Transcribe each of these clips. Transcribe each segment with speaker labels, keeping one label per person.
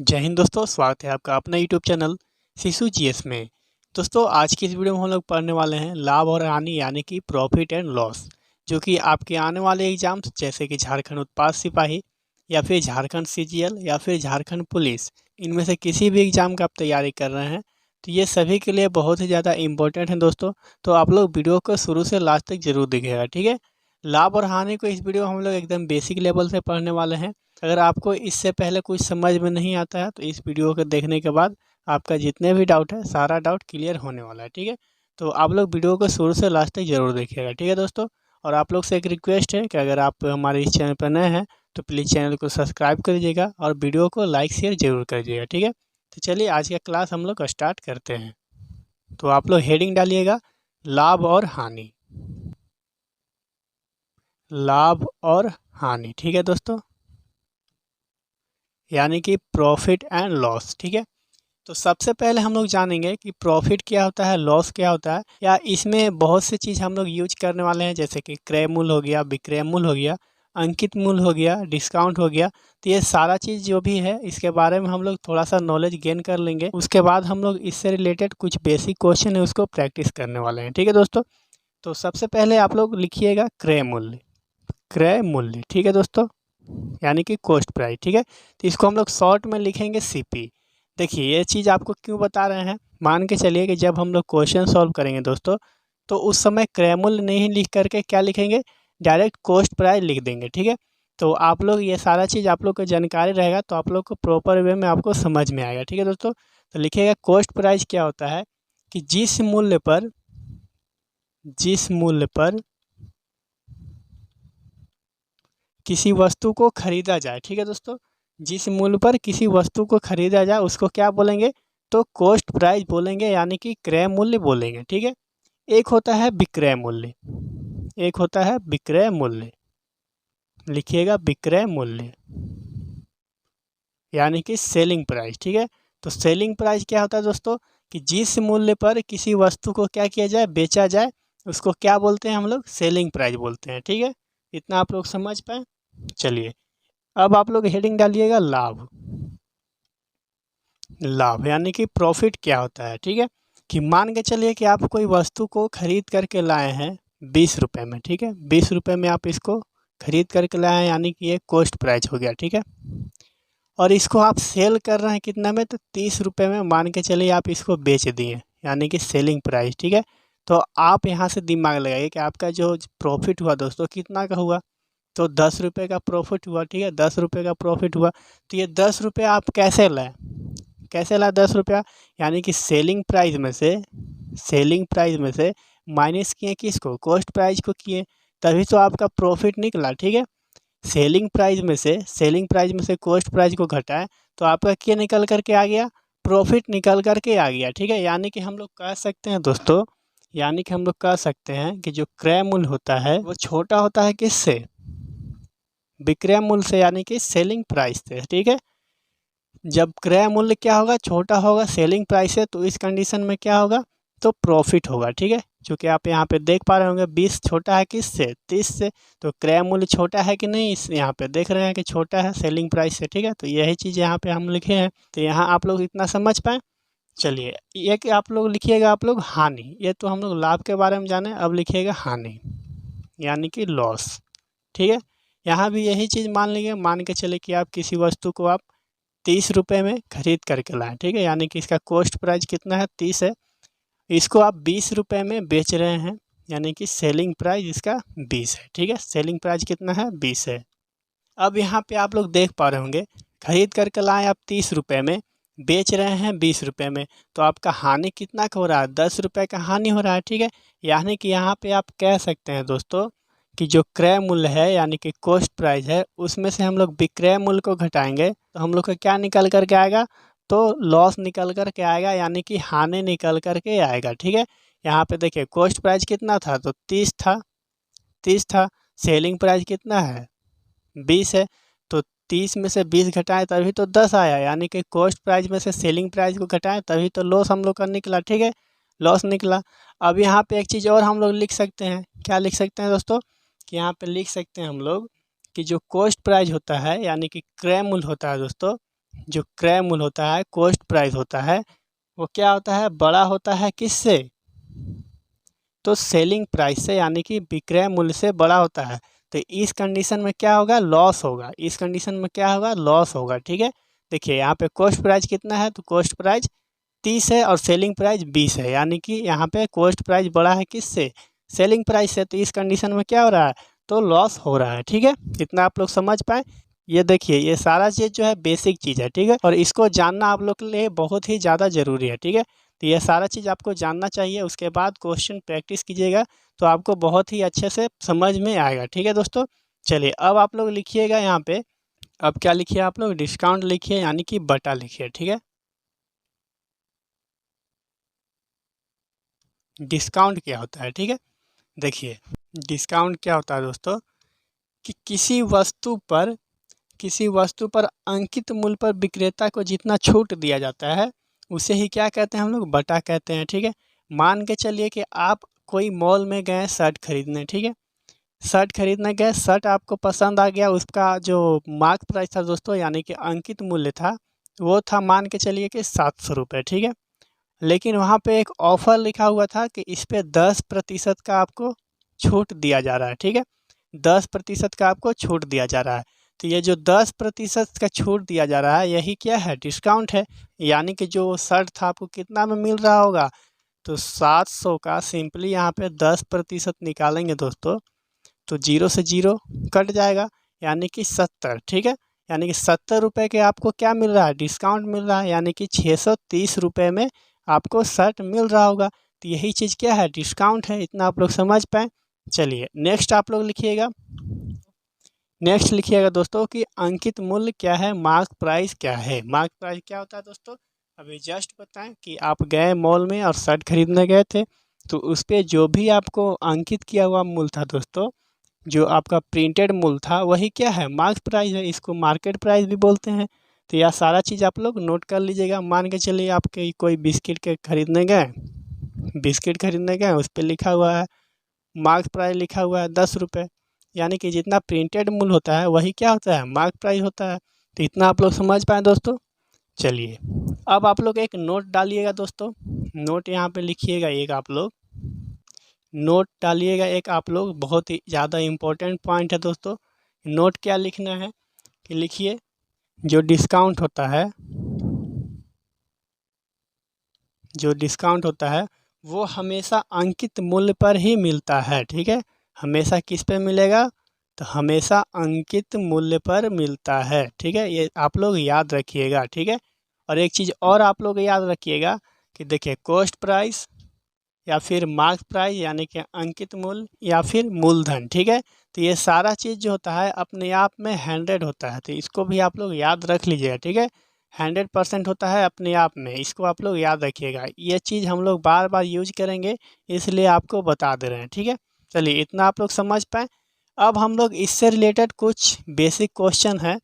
Speaker 1: जय हिंद दोस्तों, स्वागत है आपका अपना यूट्यूब चैनल शिशु जीएस में। दोस्तों, आज की इस वीडियो में हम लोग पढ़ने वाले हैं लाभ और हानि यानी कि प्रॉफिट एंड लॉस, जो कि आपके आने वाले एग्जाम्स जैसे कि झारखंड उत्पाद सिपाही या फिर झारखंड सीजीएल या फिर झारखंड पुलिस, इनमें से किसी भी एग्ज़ाम का आप तैयारी कर रहे हैं तो ये सभी के लिए बहुत ही ज़्यादा इम्पोर्टेंट है दोस्तों। तो आप लोग वीडियो को शुरू से लास्ट तक जरूर देखिएगा, ठीक है। लाभ और हानि को इस वीडियो में हम लोग एकदम बेसिक लेवल से पढ़ने वाले हैं। अगर आपको इससे पहले कुछ समझ में नहीं आता है तो इस वीडियो को देखने के बाद आपका जितने भी डाउट है सारा डाउट क्लियर होने वाला है, ठीक है। तो आप लोग वीडियो को शुरू से लास्ट तक जरूर देखिएगा, ठीक है दोस्तों। और आप लोग से एक रिक्वेस्ट है कि अगर आप हमारे इस चैनल पर नए हैं तो प्लीज़ चैनल को सब्सक्राइब कर दीजिएगा और वीडियो को लाइक शेयर जरूर कर दीजिएगा, ठीक है। तो चलिए आज का क्लास हम लोग स्टार्ट करते हैं। तो आप लोग हेडिंग डालिएगा लाभ और हानि, लाभ और हानि, ठीक है दोस्तों, यानी कि प्रॉफिट एंड लॉस, ठीक है। तो सबसे पहले हम लोग जानेंगे कि प्रॉफिट क्या होता है, लॉस क्या होता है, या इसमें बहुत सी चीज़ हम लोग यूज करने वाले हैं जैसे कि क्रय मूल्य हो गया, विक्रय मूल्य हो गया, अंकित मूल्य हो गया, डिस्काउंट हो गया। तो ये सारा चीज़ जो भी है इसके बारे में हम लोग थोड़ा सा नॉलेज गेन कर लेंगे। उसके बाद हम लोग इससे रिलेटेड कुछ बेसिक क्वेश्चन है उसको प्रैक्टिस करने वाले हैं, ठीक है दोस्तों। तो सबसे पहले आप लोग लिखिएगा क्रय मूल्य, क्रय मूल्य, ठीक है दोस्तों, यानी कि कॉस्ट प्राइस, ठीक है। तो इसको हम लोग शॉर्ट में लिखेंगे सीपी। देखिए ये चीज़ आपको क्यों बता रहे हैं, मान के चलिए कि जब हम लोग क्वेश्चन सॉल्व करेंगे दोस्तों तो उस समय क्रय मूल्य नहीं लिख करके क्या लिखेंगे, डायरेक्ट कॉस्ट प्राइस लिख देंगे, ठीक है। तो आप लोग ये सारा चीज़ आप लोग को जानकारी रहेगा तो आप लोग को प्रॉपर वे में आपको समझ में आएगा, ठीक है दोस्तों। तो लिखिएगा कॉस्ट प्राइस क्या होता है कि जिस मूल्य पर किसी वस्तु को खरीदा जाए, ठीक है दोस्तों, जिस मूल्य पर किसी वस्तु को खरीदा जाए उसको क्या बोलेंगे, तो कॉस्ट प्राइस बोलेंगे, यानी कि क्रय मूल्य बोलेंगे, ठीक है। एक होता है विक्रय मूल्य, एक होता है विक्रय मूल्य, लिखिएगा विक्रय मूल्य, यानी कि सेलिंग प्राइस, ठीक है। तो सेलिंग प्राइस क्या होता है दोस्तों कि जिस मूल्य पर किसी वस्तु को क्या किया जाए, बेचा जाए, उसको क्या बोलते हैं हम लोग, सेलिंग प्राइस बोलते हैं, ठीक है। इतना आप लोग समझ पाए। चलिए अब आप लोग हेडिंग डालिएगा लाभ, लाभ यानी कि प्रॉफिट क्या होता है, ठीक है। कि मान के चलिए कि आप कोई वस्तु को खरीद करके लाए हैं 20 रुपये में, ठीक है, 20 रुपये में आप इसको खरीद करके लाए हैं, यानी कि ये कॉस्ट प्राइस हो गया, ठीक है। और इसको आप सेल कर रहे हैं कितना में, तो 30 रुपये में मान के चलिए आप इसको बेच दिए, यानी कि सेलिंग प्राइस, ठीक है। तो आप यहाँ से दिमाग लगाइए कि आपका जो प्रॉफिट हुआ दोस्तों कितना का हुआ, तो 10 रुपये का प्रॉफिट हुआ, ठीक है, 10 रुपये का प्रॉफिट हुआ। तो ये 10 रुपये आप कैसे लाए, कैसे लाए 10 रुपया, यानी कि सेलिंग प्राइस में से माइनस किए किसको, कॉस्ट प्राइस को किए, तभी तो आपका प्रॉफिट निकला, ठीक है। सेलिंग प्राइस में से कॉस्ट प्राइस को घटाए तो आपका क्या निकल करके आ गया, प्रॉफिट निकल करके आ गया, ठीक है। यानी कि हम लोग कह सकते हैं दोस्तों, यानी कि हम लोग कह सकते हैं कि जो क्रय मूल्य होता है वो छोटा होता है किससे, विक्रय मूल्य से, यानी कि सेलिंग प्राइस से, ठीक है। जब क्रय मूल्य क्या होगा, छोटा होगा सेलिंग प्राइस से, तो इस कंडीशन में क्या होगा, तो प्रॉफिट होगा, ठीक है। चूँकि आप यहाँ पे देख पा रहे होंगे 20 छोटा है किससे, 30 से, तो क्रय मूल्य छोटा है कि नहीं, इस यहाँ पे देख रहे हैं कि छोटा है सेलिंग प्राइस से, ठीक है। तो यही चीज़ यहाँ पे हम लिखे हैं, तो यहाँ आप लोग इतना समझ पाएँ। चलिए ये कि आप लोग लिखिएगा आप लोग हानि, ये तो हम लोग लाभ के बारे में जाने, अब लिखिएगा हानि यानी कि लॉस, ठीक है। यहाँ भी यही चीज़ मान लीजिए, मान के चले कि आप किसी वस्तु को आप 30 रुपये में खरीद करके लाएँ, ठीक है, यानी कि इसका कॉस्ट प्राइस कितना है, 30 है, इसको आप 20 रुपये में बेच रहे हैं, यानी कि सेलिंग प्राइस इसका 20 है, ठीक है, सेलिंग प्राइस कितना है, 20 है। अब यहाँ पे आप लोग देख पा रहे होंगे खरीद करके लाए आप 30 रुपये में, बेच रहे हैं 20 रुपये में, तो आपका हानि कितना का हो रहा है, 10 रुपये का हानि हो रहा है, ठीक है। यानी कि यहाँ पे आप कह सकते हैं दोस्तों कि जो क्रय मूल्य है यानी कि कॉस्ट प्राइस है, उसमें से हम लोग विक्रय मूल्य को घटाएंगे तो हम लोग का क्या निकल कर के आएगा, तो लॉस निकल कर के आएगा, यानी कि हानि निकल कर के आएगा, ठीक है। यहाँ पे देखिए कॉस्ट प्राइस कितना था, तो 30 था, सेलिंग प्राइस कितना है, 20 है, तो 30 में से 20 घटाएं तभी तो 10 आया, यानी कि कॉस्ट प्राइस में से सेलिंग प्राइस को घटाएं तभी तो लॉस हम लोग का निकला, ठीक है, लॉस निकला। अब यहाँ पे एक चीज़ और हम लोग लिख सकते हैं, क्या लिख सकते हैं दोस्तों, कि यहाँ पे लिख सकते हैं हम लोग कि जो कॉस्ट प्राइस होता है यानी कि क्रय मूल्य होता है दोस्तों, जो क्रय मूल्य होता है, कॉस्ट प्राइस होता है, वो क्या होता है, बड़ा होता है किससे, तो सेलिंग प्राइस से, यानी कि विक्रय मूल्य से बड़ा होता है। तो इस कंडीशन में क्या होगा, लॉस होगा। इस कंडीशन में क्या होगा, लॉस होगा। ठीक है, देखिए यहाँ पे कॉस्ट प्राइस कितना है, तो कॉस्ट प्राइस 30 है और सेलिंग प्राइस 20 है, यानी कि यहाँ पे कॉस्ट प्राइस बड़ा है किससे, सेलिंग प्राइस से। तो इस कंडीशन में क्या हो रहा है, तो लॉस हो रहा है। ठीक है, इतना आप लोग समझ पाए। ये देखिए, ये सारा चीज़ जो है बेसिक चीज़ है। ठीक है, और इसको जानना आप लोग के लिए बहुत ही ज़्यादा ज़रूरी है। ठीक है, तो ये सारा चीज़ आपको जानना चाहिए। उसके बाद क्वेश्चन प्रैक्टिस कीजिएगा तो आपको बहुत ही अच्छे से समझ में आएगा। ठीक है दोस्तों, चलिए अब आप लोग लिखिएगा यहाँ पे, अब क्या लिखिए आप लोग, डिस्काउंट लिखिए, यानी कि बटा लिखिए। ठीक है, डिस्काउंट क्या होता है, ठीक है, देखिए डिस्काउंट क्या होता है दोस्तों, कि किसी वस्तु पर अंकित मूल्य पर विक्रेता को जितना छूट दिया जाता है उसे ही क्या कहते हैं, हम लोग बटा कहते हैं। ठीक है, मान के चलिए कि आप कोई मॉल में गए शर्ट खरीदने। ठीक है, शर्ट खरीदने गए, शर्ट आपको पसंद आ गया, उसका जो मार्क प्राइस था दोस्तों, यानी कि अंकित मूल्य था, वो था मान के चलिए कि 700 रुपये। ठीक है, लेकिन वहाँ पे एक ऑफ़र लिखा हुआ था कि इस पे 10% का आपको छूट दिया जा रहा है। ठीक है, 10% का आपको छूट दिया जा रहा है। तो ये जो 10% का छूट दिया जा रहा है, यही क्या है, डिस्काउंट है। यानी कि जो शर्ट था आपको कितना में मिल रहा होगा, तो 700 का सिंपली यहाँ पे 10% निकालेंगे दोस्तों, तो जीरो से जीरो कट जाएगा, यानी कि 70। ठीक है, यानी कि 70 रुपये के आपको क्या मिल रहा है, डिस्काउंट मिल रहा है, यानी कि 630 रुपये में आपको शर्ट मिल रहा होगा। तो यही चीज़ क्या है, डिस्काउंट है। इतना आप लोग समझ पाएँ। चलिए नेक्स्ट आप लोग लिखिएगा, नेक्स्ट लिखिएगा दोस्तों कि अंकित मूल्य क्या है, मार्क प्राइस क्या है। मार्क प्राइस क्या होता है दोस्तों, अभी जस्ट बताएं कि आप गए मॉल में और शर्ट खरीदने गए थे, तो उस पर जो भी आपको अंकित किया हुआ मूल्य था दोस्तों, जो आपका प्रिंटेड मूल्य था, वही क्या है, मार्क प्राइस है। इसको मार्केट प्राइस भी बोलते हैं। तो यह सारा चीज़ आप लोग नोट कर लीजिएगा। मान के चलिए आप कोई बिस्किट के खरीदने गए, बिस्किट खरीदने गए, उस पर लिखा हुआ है, मार्क प्राइस लिखा हुआ है 10 रुपये, यानी कि जितना प्रिंटेड मूल्य होता है वही क्या होता है, मार्क प्राइस होता है। तो इतना आप लोग समझ पाएँ दोस्तों। चलिए अब आप लोग एक नोट डालिएगा दोस्तों, नोट यहाँ पे लिखिएगा एक आप लोग, नोट डालिएगा एक आप लोग, बहुत ही ज़्यादा इम्पोर्टेंट पॉइंट है दोस्तों। नोट क्या लिखना है, कि लिखिए जो डिस्काउंट होता है, जो डिस्काउंट होता है वो हमेशा अंकित मूल्य पर ही मिलता है। ठीक है, हमेशा किस पे मिलेगा, तो हमेशा अंकित मूल्य पर मिलता है। ठीक है, ये आप लोग याद रखिएगा। ठीक है, और एक चीज़ और आप लोग याद रखिएगा कि देखिए कॉस्ट प्राइस या फिर मार्क प्राइस, यानी कि अंकित मूल्य या फिर मूलधन। ठीक है, तो ये सारा चीज़ जो होता है अपने आप में 100 होता है, तो इसको भी आप लोग याद रख लीजिएगा। ठीक है, 100% होता है अपने आप में, इसको आप लोग याद रखिएगा। ये चीज़ हम लोग बार बार यूज करेंगे, इसलिए आपको बता दे रहे हैं। ठीक है, चलिए इतना आप लोग समझ पाएँ। अब हम लोग इससे रिलेटेड कुछ बेसिक क्वेश्चन है,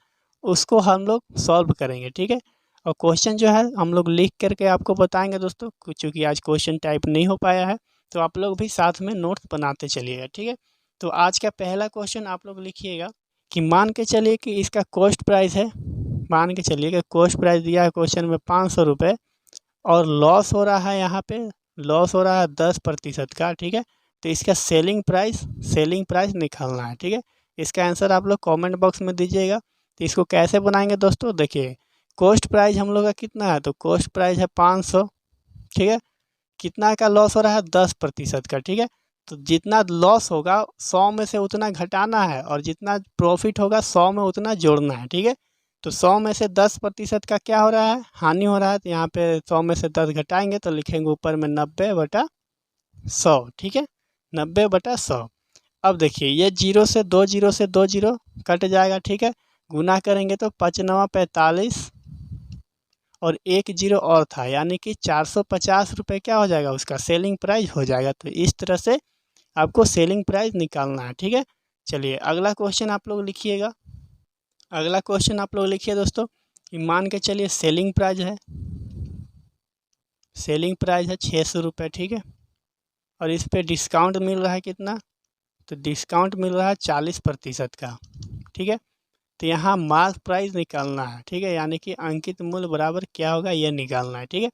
Speaker 1: उसको हम लोग सॉल्व करेंगे। ठीक है, और क्वेश्चन जो है हम लोग लिख करके आपको बताएंगे दोस्तों, चूँकि आज क्वेश्चन टाइप नहीं हो पाया है, तो आप लोग भी साथ में नोट्स बनाते चलिएगा। ठीक है, तो आज का पहला क्वेश्चन आप लोग लिखिएगा कि मान के चलिए कि इसका कॉस्ट प्राइस है, मान के चलिए कि कॉस्ट प्राइस दिया है क्वेश्चन में 500 रुपये, और लॉस हो रहा है यहाँ पे, लॉस हो रहा है 10% का। ठीक है, तो इसका सेलिंग प्राइस निकालना है। ठीक है, इसका आंसर आप लोग कमेंट बॉक्स में दीजिएगा। तो इसको कैसे बनाएंगे दोस्तों, देखिए कॉस्ट प्राइस हम लोग का कितना है, तो कॉस्ट प्राइस है 500। ठीक है, कितना का लॉस हो रहा है, 10% का। ठीक है, तो जितना लॉस होगा 100 में से उतना घटाना है, और जितना प्रॉफिट होगा 100 में उतना जोड़ना है। ठीक है, तो 100 में से 10% का क्या हो रहा है, हानि हो रहा है, तो यहाँ पे 100 में से 10 घटाएंगे तो लिखेंगे ऊपर में 90/100। ठीक है, 90/100। अब देखिए ये जीरो से दो जीरो कट जाएगा। ठीक है, गुना करेंगे तो 5×9 = 45, और एक जीरो और था, यानी कि 450 रुपये क्या हो जाएगा, उसका सेलिंग प्राइस हो जाएगा। तो इस तरह से आपको सेलिंग प्राइस निकालना है। ठीक है, चलिए अगला क्वेश्चन आप लोग लिखिएगा, अगला क्वेश्चन आप लोग लिखिए दोस्तों कि मान के चलिए सेलिंग प्राइस है, सेलिंग प्राइस है 600 रुपये। ठीक है, और इस पर डिस्काउंट मिल रहा है कितना, तो डिस्काउंट मिल रहा है 40% का। ठीक है, तो यहाँ मार्क प्राइस निकालना है, ठीक है, यानी कि अंकित मूल्य बराबर क्या होगा ये निकालना है, ठीक है।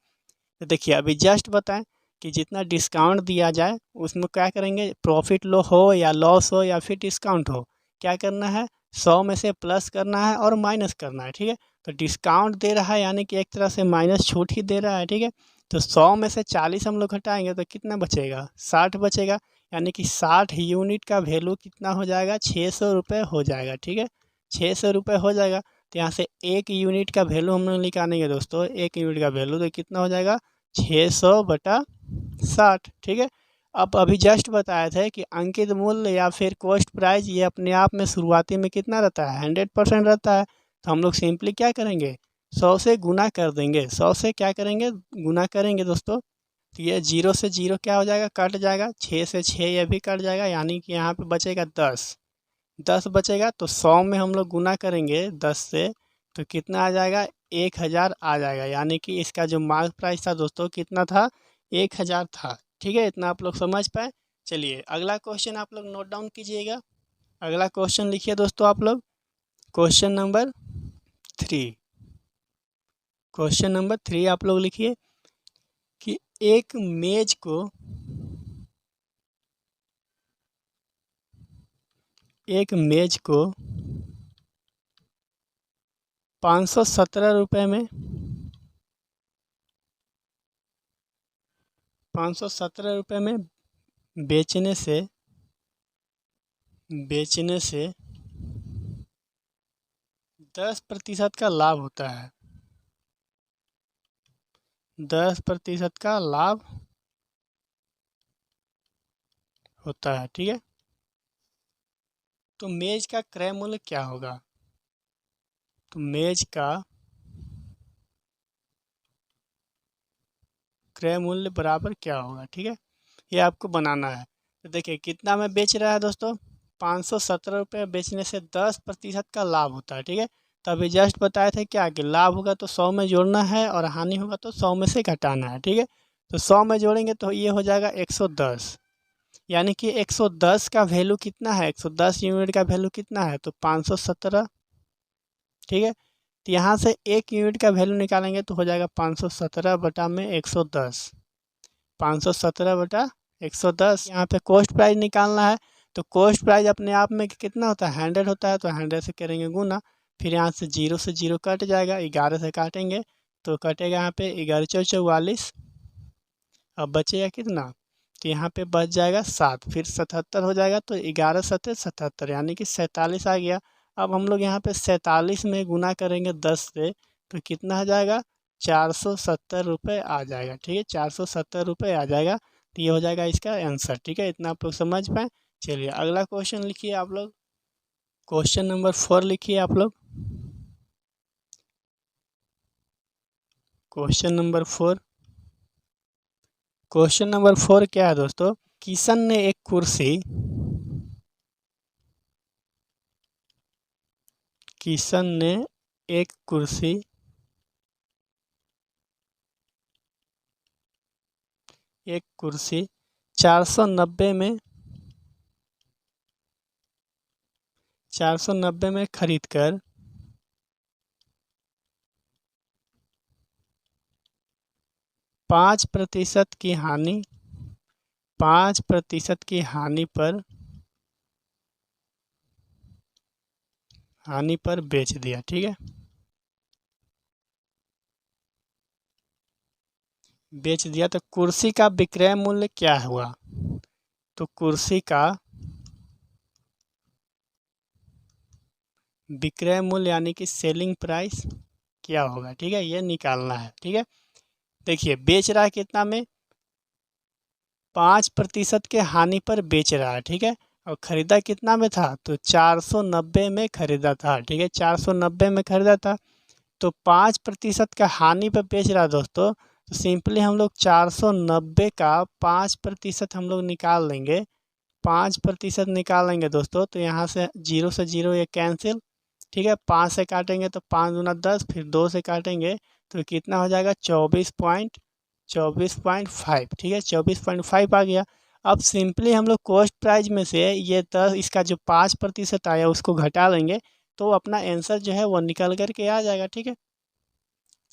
Speaker 1: तो देखिए अभी जस्ट बताएं कि जितना डिस्काउंट दिया जाए उसमें क्या करेंगे, प्रॉफिट लो हो या लॉस हो या फिर डिस्काउंट हो, क्या करना है, 100 में से प्लस करना है और माइनस करना है, ठीक है। तो डिस्काउंट दे रहा है यानी कि एक तरह से माइनस छूट ही दे रहा है, ठीक है। तो 100 में से 40 हम लोग घटाएंगे तो कितना बचेगा, 60 बचेगा, यानी कि 60 यूनिट का वैल्यू कितना हो जाएगा, 600 रुपये हो जाएगा, ठीक है, 600 रुपये हो जाएगा। तो यहाँ से एक यूनिट का वैल्यू हम लोग निकालेंगे दोस्तों, एक यूनिट का वैल्यू तो कितना हो जाएगा, 600/60, ठीक है। अब अभी जस्ट बताए थे कि अंकित मूल्य या फिर कॉस्ट प्राइस ये अपने आप में शुरुआती में कितना रहता है, 100% रहता है। तो हम लोग सिंपली क्या करेंगे, 100 से गुना कर देंगे, 100 से क्या करेंगे, गुना करेंगे दोस्तों। तो ये 0 से 0 क्या हो जाएगा, कट जाएगा, 6 से 6 ये भी कट जाएगा, यानी कि यहाँ पे बचेगा 10, 10 बचेगा। तो 100 में हम लोग गुना करेंगे 10 से, तो कितना आ जाएगा, 1000 आ जाएगा, यानी कि इसका जो मार्क प्राइस था दोस्तों कितना था, 1000 था, ठीक है। इतना आप लोग समझ पाए। चलिए अगला क्वेश्चन आप लोग नोट डाउन कीजिएगा। अगला क्वेश्चन लिखिए दोस्तों आप लोग, क्वेश्चन नंबर 3, क्वेश्चन नंबर 3 आप लोग लिखिए कि एक मेज को एक मेज को 517 रुपये में 517 रुपये में बेचने से 10% का लाभ होता है, 10% का लाभ होता है, ठीक है। तो मेज का क्रय मूल्य क्या होगा, तो मेज का क्रय मूल्य बराबर क्या होगा, ठीक है, ये आपको बनाना है। तो देखिए कितना में बेच रहा है दोस्तों, 517 रुपये बेचने से 10% का लाभ होता है, ठीक है। तो अभी जस्ट बताए थे क्या कि लाभ होगा तो 100 में जोड़ना है और हानि होगा तो 100 में से घटाना है, ठीक है। तो 100 में जोड़ेंगे तो ये हो जाएगा 110, यानी कि 110 का वैल्यू कितना है, 110 यूनिट का वैल्यू कितना है, तो 517, ठीक है। तो यहाँ से एक यूनिट का वैल्यू निकालेंगे तो हो जाएगा 517/110, 517/110। यहाँ पे कॉस्ट प्राइस निकालना है, तो कॉस्ट प्राइस अपने आप में कितना होता है, 100 होता है, तो 100 से करेंगे गुना, फिर यहाँ से 0 से 0 कट जाएगा, 11 से काटेंगे तो कटेगा यहाँ पे 11 चौ 44, अब बचेगा कितना, तो यहाँ पे बच जाएगा 7, फिर 77 हो जाएगा, तो 11 सत्तर 77, यानी कि 47 आ गया। अब हम लोग यहाँ पे 47 में गुना करेंगे 10 से, तो कितना आ जाएगा, 470 रुपये आ जाएगा, ठीक है, 470 रुपये आ जाएगा। तो ये हो जाएगा इसका आंसर, ठीक है, इतना आप लोग समझ पाए। चलिए अगला क्वेश्चन लिखिए आप लोग, क्वेश्चन नंबर 4 लिखिए आप लोग, क्वेश्चन नंबर 4, क्वेश्चन नंबर 4 क्या है दोस्तों, किशन ने एक कुर्सी किशन ने एक कुर्सी 490 में 490 में खरीद कर 5% की हानि 5% की हानि पर बेच दिया, ठीक है, बेच दिया। तो कुर्सी का विक्रय मूल्य क्या हुआ, तो कुर्सी का विक्रय मूल्य यानी कि सेलिंग प्राइस क्या होगा, ठीक है, ये निकालना है, ठीक है। देखिए बेच रहा है कितना में, 5% के हानि पर बेच रहा है, ठीक है, और ख़रीदा कितना में था, तो 490 में ख़रीदा था, ठीक है, 490 में ख़रीदा था। तो 5% का हानि पर बेच रहा है दोस्तों, तो सिंपली हम लोग 490 का 5% हम लोग निकाल लेंगे, 5% निकालेंगे दोस्तों, तो यहाँ से 0 से 0 ये कैंसिल, ठीक है, 5 से काटेंगे तो 5 दूना 10, फिर 2 से काटेंगे तो कितना हो जाएगा, 24.5, ठीक है, 24.5 आ गया। अब सिंपली हम लोग कॉस्ट प्राइस में से ये 10 इसका जो 5% आया उसको घटा लेंगे, तो अपना आंसर जो है वो निकल कर के आ जाएगा। ठीक है,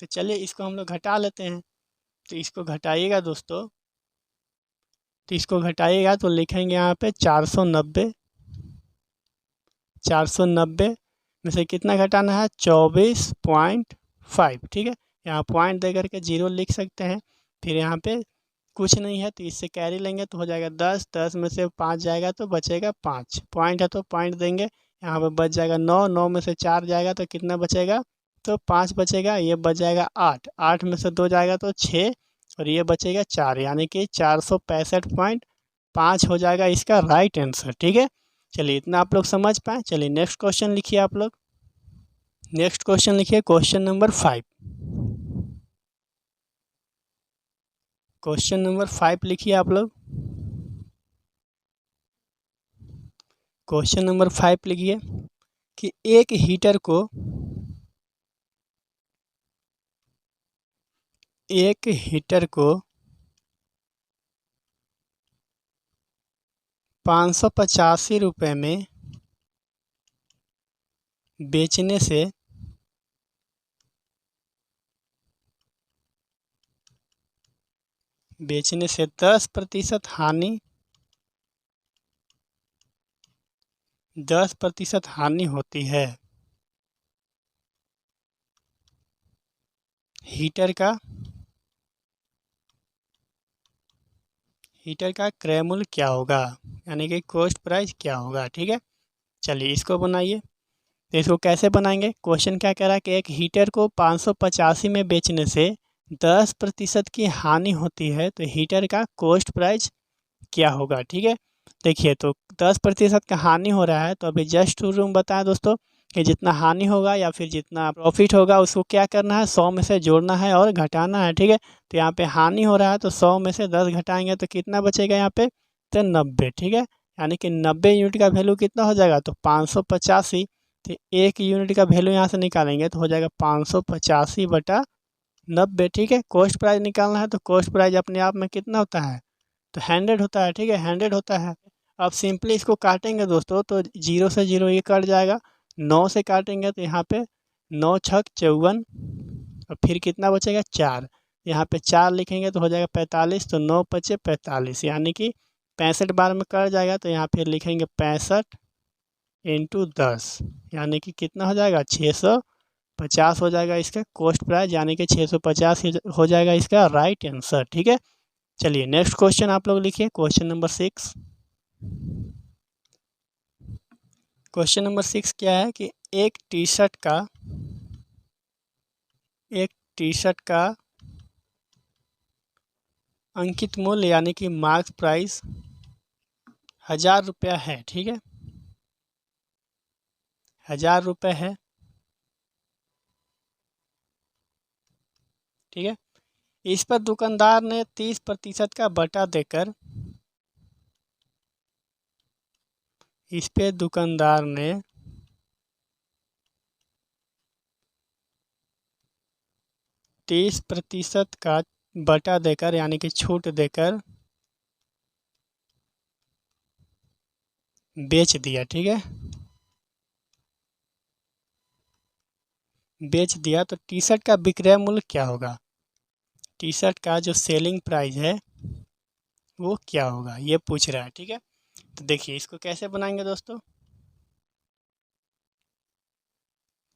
Speaker 1: तो चलिए इसको हम लोग घटा लेते हैं। तो इसको घटाइएगा दोस्तों, तो इसको घटाइएगा तो लिखेंगे यहाँ पे 490। 490 में से कितना घटाना है, 24.5। ठीक है, यहाँ पॉइंट दे करके 0 लिख सकते हैं। फिर यहाँ पे कुछ नहीं है तो इससे कैरी लेंगे तो हो जाएगा 10। 10 में से 5 जाएगा तो बचेगा 5। पॉइंट है तो पॉइंट देंगे, यहाँ पे बच जाएगा 9। 9 में से 4 जाएगा तो कितना बचेगा, तो 5 बचेगा। ये बच जाएगा 8। 8 में से 2 जाएगा तो 6 और ये बचेगा 4, यानी कि 465.5 हो जाएगा इसका राइट आंसर। ठीक है, चलिए इतना आप लोग समझ पाए। चलिए नेक्स्ट क्वेश्चन लिखिए आप लोग। नेक्स्ट क्वेश्चन लिखिए, क्वेश्चन नंबर 5। क्वेश्चन नंबर 5 लिखिए आप लोग। क्वेश्चन नंबर 5 लिखिए कि एक हीटर को 585 रुपये में बेचने से 10% हानि 10% हानि होती है। हीटर का क्रय मूल्य क्या होगा, यानी कि कॉस्ट प्राइस क्या होगा। ठीक है, चलिए इसको बनाइए। तो इसको कैसे बनाएंगे, क्वेश्चन क्या कह रहा है कि एक हीटर को 585 में बेचने से 10% की हानि होती है, तो हीटर का कॉस्ट प्राइस क्या होगा। ठीक है, देखिए तो 10% का हानि हो रहा है, तो अभी जस्ट रूम बताएं दोस्तों कि जितना हानि होगा या फिर जितना प्रॉफिट होगा उसको क्या करना है, 100 में से जोड़ना है और घटाना है। ठीक है, तो यहाँ पे हानि हो रहा है तो 100 में से 10 घटाएंगे तो कितना बचेगा यहाँ पे, तो 90। ठीक है, यानी कि 90 यूनिट का वैल्यू कितना हो जाएगा, तो 585। तो 1 यूनिट का वैल्यू यहाँ से निकालेंगे तो हो जाएगा 585/90। ठीक है, कॉस्ट प्राइस निकालना है तो कॉस्ट प्राइस अपने आप में कितना होता है, तो 100 होता है। ठीक है, 100 होता है। अब सिंपली इसको काटेंगे दोस्तों तो 0 से 0 ये कट जाएगा। 9 से काटेंगे तो यहाँ पे 9 छक 54 और फिर कितना बचेगा 4। यहाँ पे 4 लिखेंगे तो हो जाएगा 45। तो 9 बचे 45, यानी कि 65 बार में कट जाएगा। तो यहाँ फिर लिखेंगे 65 × 10, यानी कि कितना हो जाएगा 650 हो जाएगा इसका कॉस्ट प्राइस, यानी कि 650 हो जाएगा इसका राइट आंसर। ठीक है, चलिए नेक्स्ट क्वेश्चन आप लोग लिखिए, क्वेश्चन नंबर 6। क्वेश्चन नंबर 6 क्या है कि एक टी शर्ट का अंकित मूल्य यानी कि मार्क प्राइस 1000 रुपया है। ठीक है, 1000 रुपये है। ठीक है, इस पर दुकानदार ने 30% का बटा देकर 30% का बटा देकर यानी कि छूट देकर बेच दिया। ठीक है, बेच दिया तो टी शर्ट का विक्रय मूल्य क्या होगा, टी शर्ट का जो सेलिंग प्राइस है वो क्या होगा, ये पूछ रहा है। ठीक है, तो देखिए इसको कैसे बनाएंगे दोस्तों।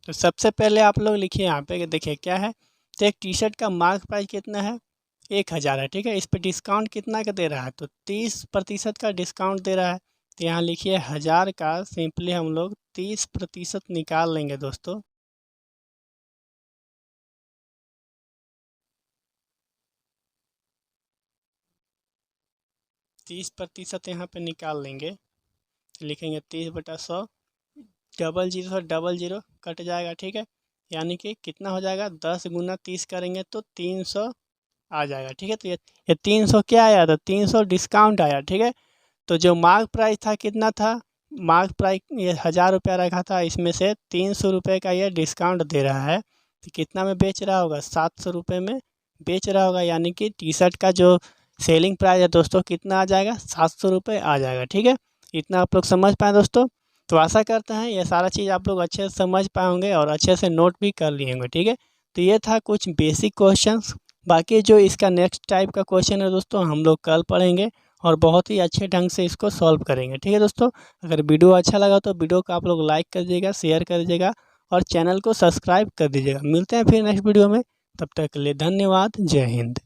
Speaker 1: तो सबसे पहले आप लोग लिखिए यहाँ पे कि देखिए क्या है, तो एक टी शर्ट का मार्क प्राइस कितना है, 1000 है। ठीक है, इस पर डिस्काउंट कितना का दे रहा है, तो 30% का डिस्काउंट दे रहा है। तो यहाँ लिखिए 1000 का सिंपली हम लोग 30% निकाल लेंगे दोस्तों। तीस प्रतिशत यहाँ पे निकाल लेंगे, लिखेंगे 30/100, डबल जीरो कट जाएगा। ठीक है, यानी कि कितना हो जाएगा, 10 × 30 करेंगे तो 300 आ जाएगा। ठीक है, तो ये 300 क्या आया था, 300 डिस्काउंट आया। ठीक है, तो जो मार्क प्राइस था कितना था, मार्क प्राइस ये 1000 रुपया रखा था, इसमें से 300 रुपये का ये डिस्काउंट दे रहा है। तो कितना में बेच रहा होगा, 700 रुपये में बेच रहा होगा, यानी कि टी शर्ट का जो सेलिंग प्राइस है दोस्तों कितना आ जाएगा, 700 रुपये आ जाएगा। ठीक है, इतना आप लोग समझ पाए दोस्तों। तो आशा करते हैं ये सारा चीज़ आप लोग अच्छे से समझ पाए होंगे और अच्छे से नोट भी कर लिए होंगे, ठीक है। तो ये था कुछ बेसिक क्वेश्चंस। बाकी जो इसका नेक्स्ट टाइप का क्वेश्चन है दोस्तों, हम लोग कल पढ़ेंगे और बहुत ही अच्छे ढंग से इसको सॉल्व करेंगे, ठीक है दोस्तों। अगर वीडियो अच्छा लगा तो वीडियो को आप लोग लाइक कर दीजिएगा, शेयर कर दीजिएगा और चैनल को सब्सक्राइब कर दीजिएगा। मिलते हैं फिर नेक्स्ट वीडियो में, तब तक के लिए धन्यवाद। जय हिंद।